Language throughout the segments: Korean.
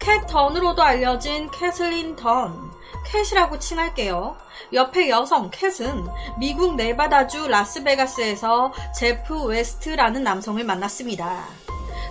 캣 던으로도 알려진 캐슬린 던, 캣이라고 칭할게요. 옆에 여성 캣은 미국 네바다주 라스베가스에서 제프 웨스트라는 남성을 만났습니다.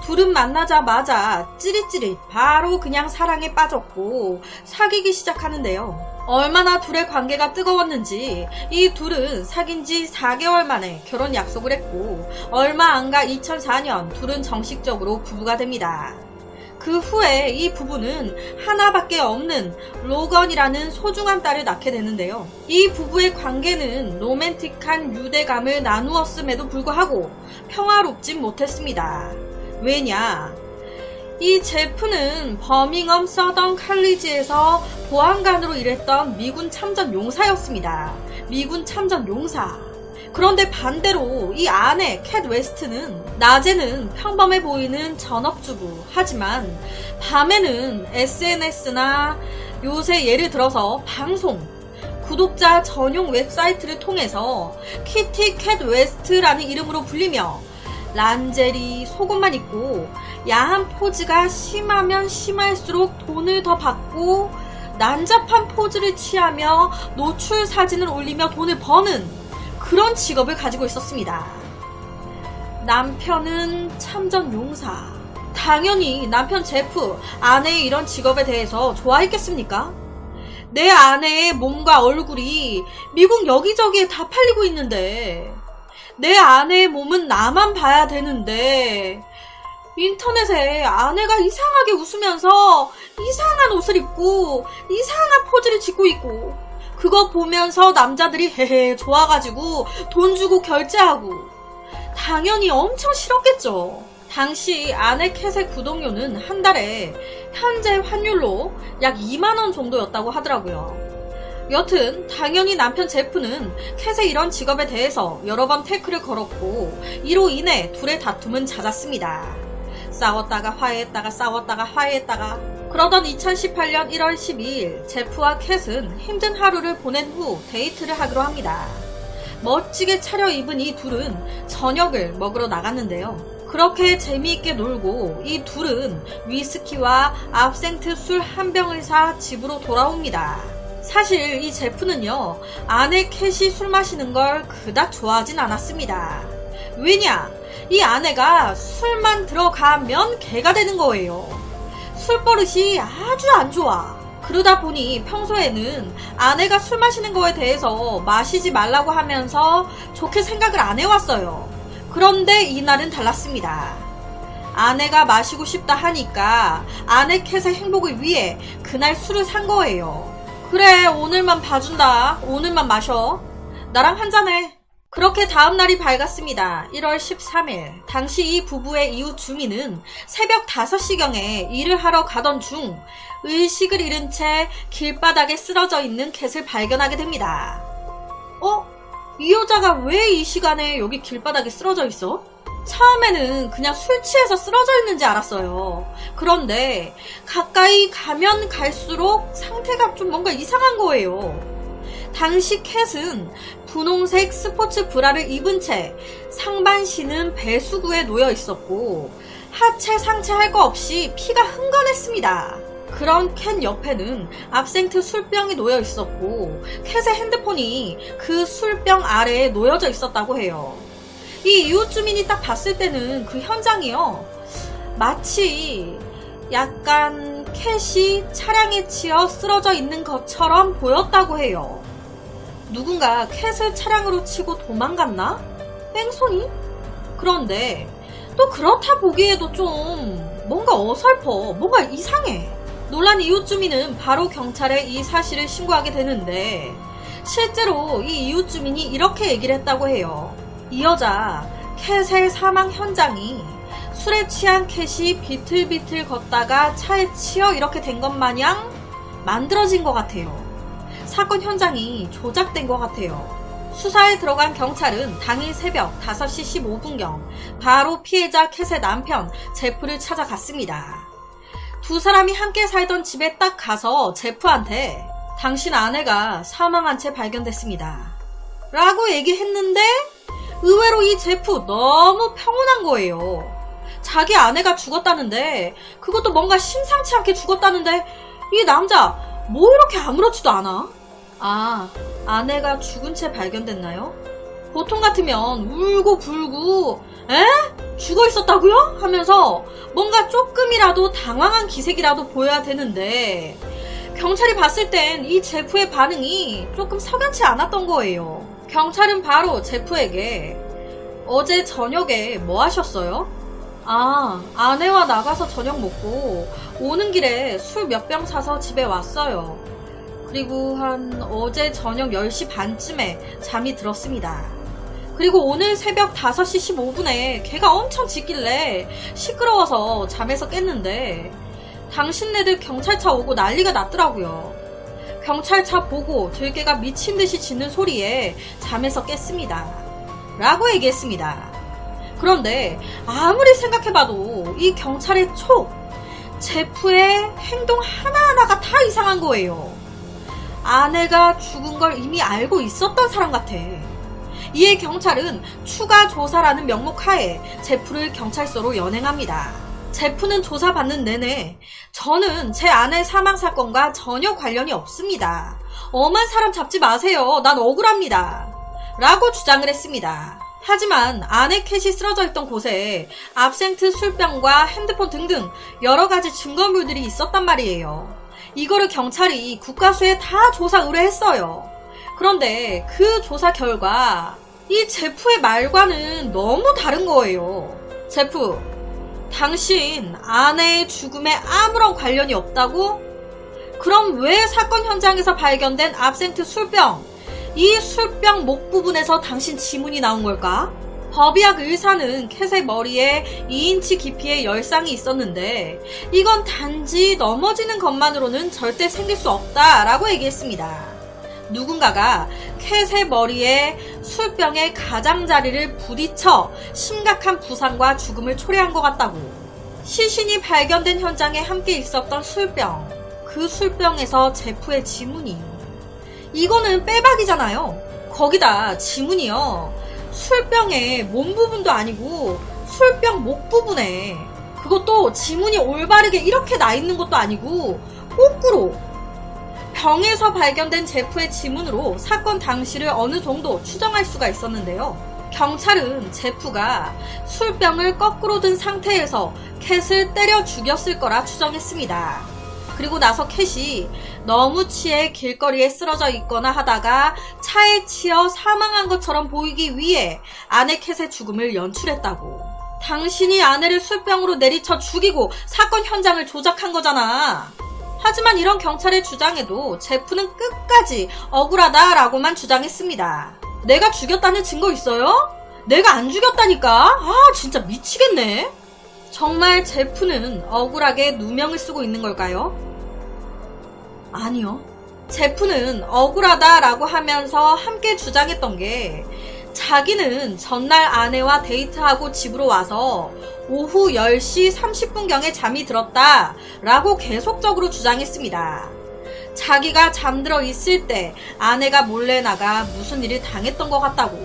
둘은 만나자마자 찌릿찌릿 바로 그냥 사랑에 빠졌고 사귀기 시작하는데요. 얼마나 둘의 관계가 뜨거웠는지 이 둘은 사귄 지 4개월 만에 결혼 약속을 했고 얼마 안 가 2004년 둘은 정식적으로 부부가 됩니다. 그 후에 이 부부는 하나밖에 없는 로건이라는 소중한 딸을 낳게 되는데요. 이 부부의 관계는 로맨틱한 유대감을 나누었음에도 불구하고 평화롭진 못했습니다. 왜냐? 이 제프는 버밍엄 서던 칼리지에서 보안관으로 일했던 미군 참전 용사였습니다. 미군 참전 용사. 그런데 반대로 이 아내 캣 웨스트는 낮에는 평범해 보이는 전업주부, 하지만 밤에는 SNS나 요새 예를 들어서 방송, 구독자 전용 웹사이트를 통해서 키티 캣 웨스트라는 이름으로 불리며 란제리, 속옷만 입고 야한 포즈가 심하면 심할수록 돈을 더 받고 난잡한 포즈를 취하며 노출 사진을 올리며 돈을 버는 그런 직업을 가지고 있었습니다. 남편은 참전 용사. 당연히 남편 제프, 아내의 이런 직업에 대해서 좋아했겠습니까? 내 아내의 몸과 얼굴이 미국 여기저기에 다 팔리고 있는데 내 아내의 몸은 나만 봐야 되는데 인터넷에 아내가 이상하게 웃으면서 이상한 옷을 입고 이상한 포즈를 짓고 있고 그거 보면서 남자들이 헤헤 좋아가지고 돈 주고 결제하고 당연히 엄청 싫었겠죠. 당시 아내 캣의 구독료는 한 달에 현재 환율로 약 2만원 정도였다고 하더라고요. 여튼 당연히 남편 제프는 캣의 이런 직업에 대해서 여러 번 태클을 걸었고 이로 인해 둘의 다툼은 잦았습니다. 싸웠다가 화해했다가 싸웠다가 화해했다가 그러던 2018년 1월 12일 제프와 캣은 힘든 하루를 보낸 후 데이트를 하기로 합니다. 멋지게 차려입은 이 둘은 저녁을 먹으러 나갔는데요. 그렇게 재미있게 놀고 이 둘은 위스키와 압생트 술 한 병을 사 집으로 돌아옵니다. 사실 이 제프는요, 아내 캣이 술 마시는 걸 그닥 좋아하진 않았습니다. 왜냐? 이 아내가 술만 들어가면 개가 되는 거예요. 술버릇이 아주 안 좋아. 그러다 보니 평소에는 아내가 술 마시는 거에 대해서 마시지 말라고 하면서 좋게 생각을 안 해왔어요. 그런데 이날은 달랐습니다. 아내가 마시고 싶다 하니까 아내 캣의 행복을 위해 그날 술을 산 거예요. 그래, 오늘만 봐준다. 오늘만 마셔. 나랑 한잔해. 그렇게 다음날이 밝았습니다. 1월 13일. 당시 이 부부의 이웃 주민은 새벽 5시경에 일을 하러 가던 중 의식을 잃은 채 길바닥에 쓰러져 있는 캣을 발견하게 됩니다. 이 여자가 왜 이 시간에 여기 길바닥에 쓰러져 있어? 처음에는 그냥 술 취해서 쓰러져 있는지 알았어요. 그런데 가까이 가면 갈수록 상태가 좀 뭔가 이상한 거예요. 당시 캣은 분홍색 스포츠 브라를 입은 채 상반신은 배수구에 놓여 있었고 하체 상체 할 거 없이 피가 흥건했습니다. 그런 캣 옆에는 압생트 술병이 놓여 있었고 캣의 핸드폰이 그 술병 아래에 놓여져 있었다고 해요. 이 이웃 주민이 딱 봤을 때는 그 현장이요, 마치 약간 캣이 차량에 치여 쓰러져 있는 것처럼 보였다고 해요. 누군가 캣을 차량으로 치고 도망갔나? 뺑소니? 그런데 또 그렇다 보기에도 좀 뭔가 어설퍼, 뭔가 이상해. 놀란 이웃 주민은 바로 경찰에 이 사실을 신고하게 되는데 실제로 이 이웃 주민이 이렇게 얘기를 했다고 해요. 이 여자 캣의 사망 현장이 술에 취한 캣이 비틀비틀 걷다가 차에 치여 이렇게 된 것 마냥 만들어진 것 같아요. 사건 현장이 조작된 것 같아요. 수사에 들어간 경찰은 당일 새벽 5시 15분경 바로 피해자 캣의 남편 제프를 찾아갔습니다. 두 사람이 함께 살던 집에 딱 가서 제프한테 당신 아내가 사망한 채 발견됐습니다 라고 얘기했는데 의외로 이 제프 너무 평온한 거예요. 자기 아내가 죽었다는데, 그것도 뭔가 심상치 않게 죽었다는데, 이 남자 뭐 이렇게 아무렇지도 않아? 아, 아내가 죽은 채 발견됐나요? 보통 같으면 울고 불고 죽어 있었다고요? 하면서 뭔가 조금이라도 당황한 기색이라도 보여야 되는데, 경찰이 봤을 땐 이 제프의 반응이 조금 석연치 않았던 거예요. 경찰은 바로 제프에게 어제 저녁에 뭐 하셨어요? 아, 아내와 나가서 저녁 먹고 오는 길에 술 몇 병 사서 집에 왔어요. 그리고 한 어제 저녁 10시 반쯤에 잠이 들었습니다. 그리고 오늘 새벽 5시 15분에 개가 엄청 짖길래 시끄러워서 잠에서 깼는데 당신네들 경찰차 오고 난리가 났더라고요. 경찰차 보고 들개가 미친 듯이 짖는 소리에 잠에서 깼습니다. 라고 얘기했습니다. 그런데 아무리 생각해봐도 이 경찰의 제프의 행동 하나하나가 다 이상한 거예요. 아내가 죽은 걸 이미 알고 있었던 사람 같아. 이에 경찰은 추가 조사라는 명목하에 제프를 경찰서로 연행합니다. 제프는 조사받는 내내 저는 제 아내 사망 사건과 전혀 관련이 없습니다. 엄한 사람 잡지 마세요. 난 억울합니다. 라고 주장을 했습니다. 하지만 아내 캣이 쓰러져 있던 곳에 압센트 술병과 핸드폰 등등 여러 가지 증거물들이 있었단 말이에요. 이거를 경찰이 국가수에 다 조사 의뢰했어요. 그런데 그 조사 결과 이 제프의 말과는 너무 다른 거예요. 제프, 당신 아내의 죽음에 아무런 관련이 없다고? 그럼 왜 사건 현장에서 발견된 압센트 술병, 이 술병 목 부분에서 당신 지문이 나온 걸까? 법의학 의사는 캣의 머리에 2인치 깊이의 열상이 있었는데 이건 단지 넘어지는 것만으로는 절대 생길 수 없다라고 얘기했습니다. 누군가가 캣의 머리에 술병의 가장자리를 부딪혀 심각한 부상과 죽음을 초래한 것 같다고. 시신이 발견된 현장에 함께 있었던 술병, 그 술병에서 제프의 지문이, 이거는 빼박이잖아요. 거기다 지문이요, 술병의 몸 부분도 아니고 술병 목 부분에, 그것도 지문이 올바르게 이렇게 나 있는 것도 아니고 거꾸로. 병에서 발견된 제프의 지문으로 사건 당시를 어느 정도 추정할 수가 있었는데요. 경찰은 제프가 술병을 거꾸로 든 상태에서 캣을 때려 죽였을 거라 추정했습니다. 그리고 나서 캣이 너무 취해 길거리에 쓰러져 있거나 하다가 차에 치여 사망한 것처럼 보이기 위해 아내 캣의 죽음을 연출했다고. 당신이 아내를 술병으로 내리쳐 죽이고 사건 현장을 조작한 거잖아. 하지만 이런 경찰의 주장에도 제프는 끝까지 억울하다라고만 주장했습니다. 내가 죽였다는 증거 있어요? 내가 안 죽였다니까? 아, 진짜 미치겠네. 정말 제프는 억울하게 누명을 쓰고 있는 걸까요? 아니요. 제프는 억울하다라고 하면서 함께 주장했던 게 자기는 전날 아내와 데이트하고 집으로 와서 오후 10시 30분경에 잠이 들었다 라고 계속적으로 주장했습니다. 자기가 잠들어 있을 때 아내가 몰래 나가 무슨 일을 당했던 것 같다고.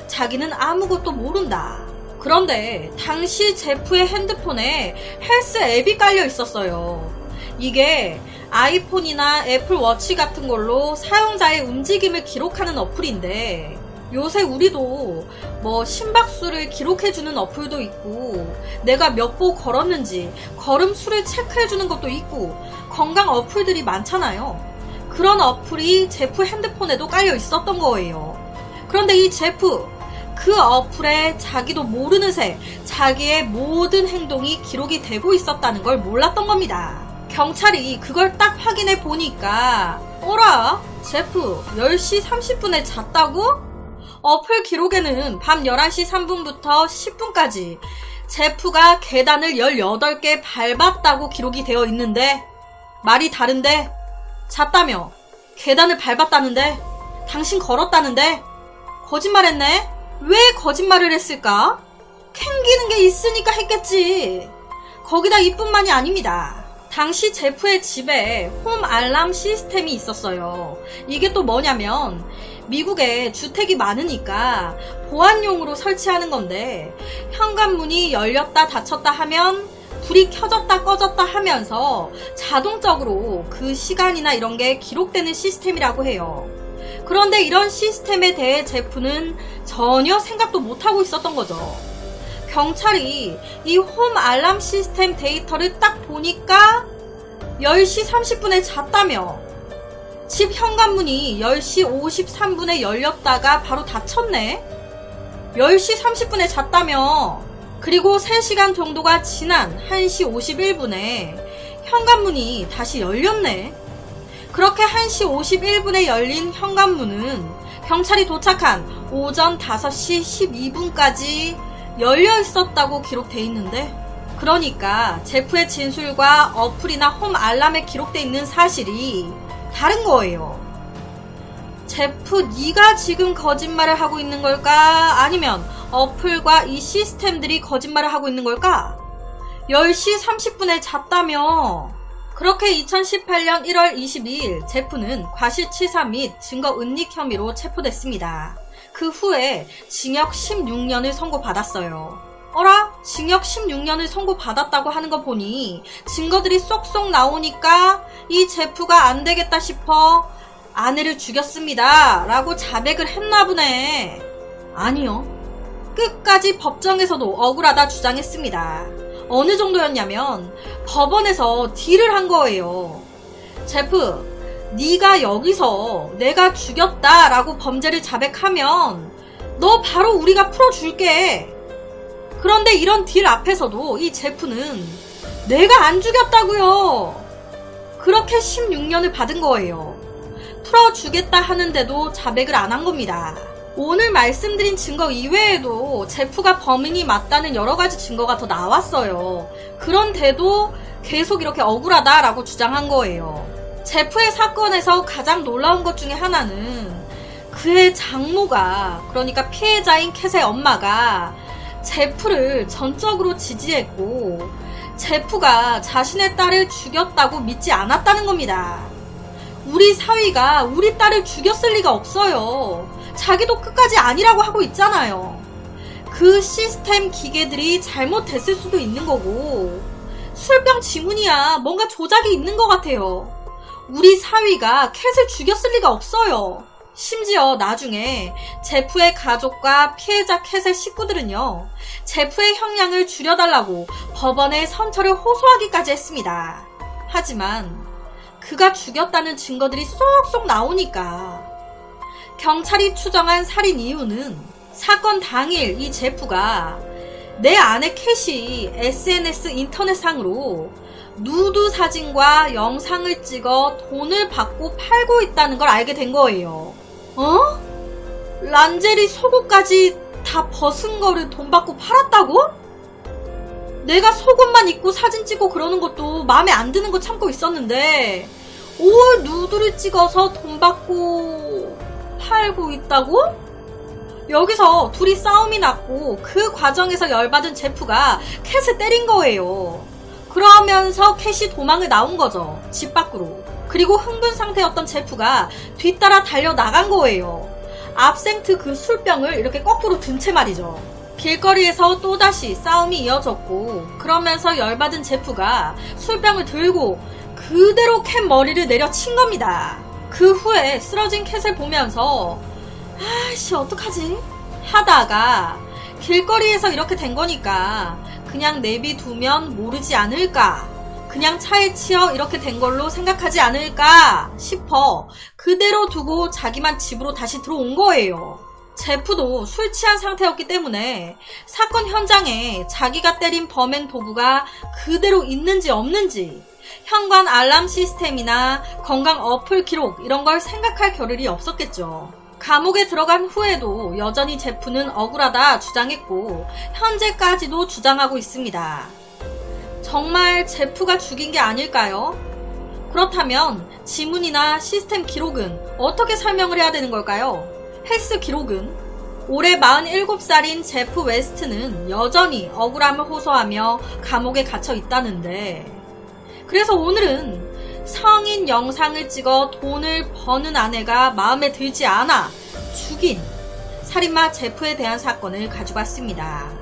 자기는 아무것도 모른다. 그런데 당시 제프의 핸드폰에 헬스 앱이 깔려 있었어요. 이게 아이폰이나 애플워치 같은 걸로 사용자의 움직임을 기록하는 어플인데, 요새 우리도 뭐 심박수를 기록해주는 어플도 있고 내가 몇 보 걸었는지 걸음수를 체크해주는 것도 있고 건강 어플들이 많잖아요. 그런 어플이 제프 핸드폰에도 깔려 있었던 거예요. 그런데 이 제프, 그 어플에 자기도 모르는 새 자기의 모든 행동이 기록이 되고 있었다는 걸 몰랐던 겁니다. 경찰이 그걸 딱 확인해 보니까 어라? 제프 10시 30분에 잤다고? 어플 기록에는 밤 11시 3분부터 10분까지 제프가 계단을 18개 밟았다고 기록이 되어 있는데 말이 다른데? 잤다며? 계단을 밟았다는데? 당신 걸었다는데? 거짓말했네? 왜 거짓말을 했을까? 캥기는 게 있으니까 했겠지. 거기다 이뿐만이 아닙니다. 당시 제프의 집에 홈 알람 시스템이 있었어요. 이게 또 뭐냐면 미국에 주택이 많으니까 보안용으로 설치하는 건데 현관문이 열렸다 닫혔다 하면 불이 켜졌다 꺼졌다 하면서 자동적으로 그 시간이나 이런 게 기록되는 시스템이라고 해요. 그런데 이런 시스템에 대해 제프는 전혀 생각도 못하고 있었던 거죠. 경찰이 이 홈 알람 시스템 데이터를 딱 보니까 10시 30분에 잤다며, 집 현관문이 10시 53분에 열렸다가 바로 닫혔네? 10시 30분에 잤다며. 그리고 3시간 정도가 지난 1시 51분에 현관문이 다시 열렸네. 그렇게 1시 51분에 열린 현관문은 경찰이 도착한 오전 5시 12분까지 열려 있었다고 기록돼 있는데, 그러니까 제프의 진술과 어플이나 홈 알람에 기록돼 있는 사실이 다른 거예요. 제프, 네가 지금 거짓말을 하고 있는 걸까? 아니면 어플과 이 시스템들이 거짓말을 하고 있는 걸까? 10시 30분에 잤다며. 그렇게 2018년 1월 22일 제프는 과실치사 및 증거 은닉 혐의로 체포됐습니다. 그 후에 징역 16년을 선고받았어요. 어라? 징역 16년을 선고받았다고 하는 거 보니 증거들이 쏙쏙 나오니까 이 제프가 안 되겠다 싶어 아내를 죽였습니다 라고 자백을 했나 보네. 아니요. 끝까지 법정에서도 억울하다 주장했습니다. 어느 정도였냐면 법원에서 딜을 한 거예요. 제프, 네가 여기서 내가 죽였다 라고 범죄를 자백하면 너 바로 우리가 풀어줄게. 그런데 이런 딜 앞에서도 이 제프는 내가 안 죽였다고요. 그렇게 16년을 받은 거예요. 풀어주겠다 하는데도 자백을 안 한 겁니다. 오늘 말씀드린 증거 이외에도 제프가 범인이 맞다는 여러 가지 증거가 더 나왔어요. 그런데도 계속 이렇게 억울하다라고 주장한 거예요. 제프의 사건에서 가장 놀라운 것 중에 하나는 그의 장모가, 그러니까 피해자인 캣의 엄마가 제프를 전적으로 지지했고 제프가 자신의 딸을 죽였다고 믿지 않았다는 겁니다. 우리 사위가 우리 딸을 죽였을 리가 없어요. 자기도 끝까지 아니라고 하고 있잖아요. 그 시스템 기계들이 잘못됐을 수도 있는 거고 술병 지문이야 뭔가 조작이 있는 것 같아요. 우리 사위가 캣을 죽였을 리가 없어요. 심지어 나중에 제프의 가족과 피해자 캣의 식구들은요, 제프의 형량을 줄여달라고 법원에 선처를 호소하기까지 했습니다. 하지만 그가 죽였다는 증거들이 쏙쏙 나오니까 경찰이 추정한 살인 이유는 사건 당일 이 제프가 내 아내 캣이 SNS 인터넷상으로 누드 사진과 영상을 찍어 돈을 받고 팔고 있다는 걸 알게 된 거예요. 란제리 속옷까지 다 벗은 거를 돈 받고 팔았다고? 내가 속옷만 입고 사진 찍고 그러는 것도 마음에 안 드는 거 참고 있었는데 올 누드를 찍어서 돈 받고 팔고 있다고? 여기서 둘이 싸움이 났고 그 과정에서 열받은 제프가 캣을 때린 거예요. 그러면서 캣이 도망을 나온 거죠. 집 밖으로. 그리고 흥분 상태였던 제프가 뒤따라 달려나간 거예요. 압생트 그 술병을 이렇게 거꾸로 든 채 말이죠. 길거리에서 또다시 싸움이 이어졌고 그러면서 열받은 제프가 술병을 들고 그대로 캣 머리를 내려친 겁니다. 그 후에 쓰러진 캣을 보면서 아씨 어떡하지? 하다가 길거리에서 이렇게 된 거니까 그냥 내비두면 모르지 않을까, 그냥 차에 치여 이렇게 된 걸로 생각하지 않을까 싶어 그대로 두고 자기만 집으로 다시 들어온 거예요. 제프도 술 취한 상태였기 때문에 사건 현장에 자기가 때린 범행 도구가 그대로 있는지 없는지 현관 알람 시스템이나 건강 어플 기록 이런 걸 생각할 겨를이 없었겠죠. 감옥에 들어간 후에도 여전히 제프는 억울하다 주장했고 현재까지도 주장하고 있습니다. 정말 제프가 죽인 게 아닐까요? 그렇다면 지문이나 시스템 기록은 어떻게 설명을 해야 되는 걸까요? 헬스 기록은 올해 47살인 제프 웨스트는 여전히 억울함을 호소하며 감옥에 갇혀 있다는데, 그래서 오늘은 성인 영상을 찍어 돈을 버는 아내가 마음에 들지 않아 죽인 살인마 제프에 대한 사건을 가져봤습니다.